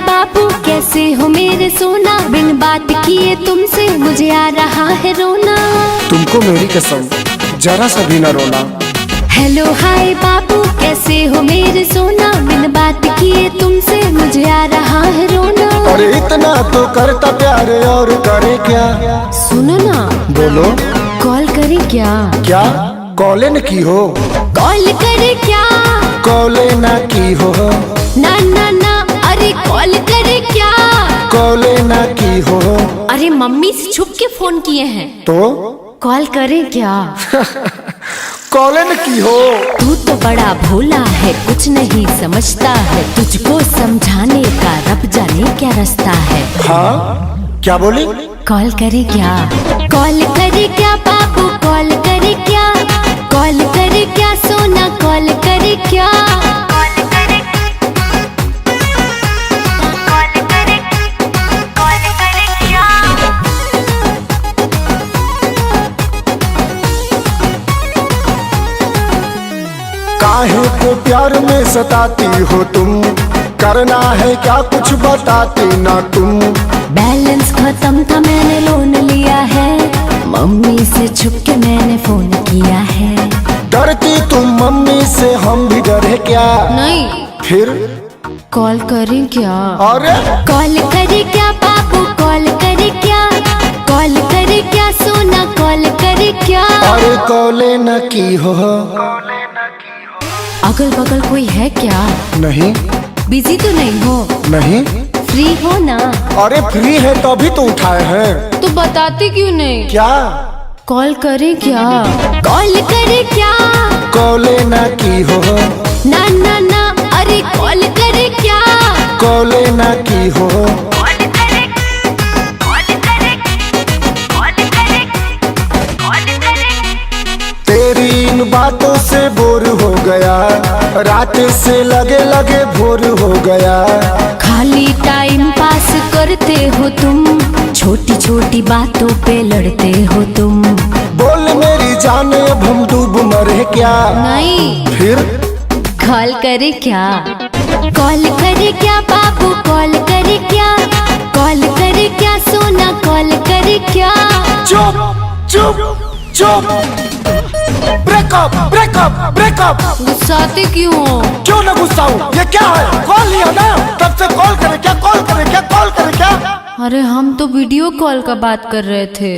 बाबू कैसे हो मेरे सोना, बिन बात किए तुमसे मुझे आ रहा है रोना। तुमको मेरी कसम जरा सा भी न रोना। हेलो हाय बाबू कैसे हो मेरे सोना, बिन बात किए तुमसे मुझे आ रहा है रोना। और इतना तो करता प्यार और करे क्या? सुनो ना। बोलो। कॉल करे क्या? क्या कॉले न की हो? कॉल करे क्या? कॉले ना की हो? ना ना ना, अरे कॉल करे क्या? कॉले ना की हो? अरे मम्मी से छुप के फोन किए हैं। तो कॉल करे क्या? कॉले न की हो? तू तो बड़ा भोला है, कुछ नहीं समझता है, तुझको समझाने का रब जाने क्या रास्ता है। हाँ क्या बोली? कॉल करे क्या? कॉल करे क्या बाबू, कॉल करे क्या? कॉल करे क्या सोना, कॉल करे क्या? काहे को प्यार में सताती हो तुम, करना है क्या कुछ बताती ना तुम। बैलेंस खत्म था मैंने लोन लिया है, मम्मी से छुप के मैंने फोन किया है। डरती तुम मम्मी से, हम भी डरे क्या? नहीं। फिर कॉल करें क्या? अरे कॉल करे क्या बाबू, कॉल करे क्या? कॉल करे क्या सोना, कॉल करे क्या? अरे कॉले न की हो? अगल बगल कोई है क्या? नहीं। बिजी तो नहीं हो? नहीं। फ्री हो ना? अरे फ्री है तभी तो उठाए हैं। तो बताते क्यों नहीं? क्या कॉल करे क्या? कॉल करे क्या? कॉले ना की हो? ना ना ना, अरे कॉल करे क्या? कॉले ना की हो? तेरी इन बातों से बोर हो गया, रात से लगे लगे भोर हो गया। खाली टाइम पास करते हो तुम, छोटी छोटी बातों पे लड़ते हो तुम। बोल मेरी जाने अब हम डूब मरे क्या? नहीं। फिर कॉल करे क्या? कॉल करे क्या बाबू, कॉल करे क्या? कॉल करे क्या सोना, कॉल करे क्या? चुप चुप चुप। Breakup breakup breakup. गुस्साते क्यों हो? क्यों ना गुस्सा हूँ? ये क्या है? कॉल लिया ना, तब से कॉल करे क्या, कॉल करे क्या, कॉल करे क्या? अरे हम तो वीडियो कॉल का बात कर रहे थे।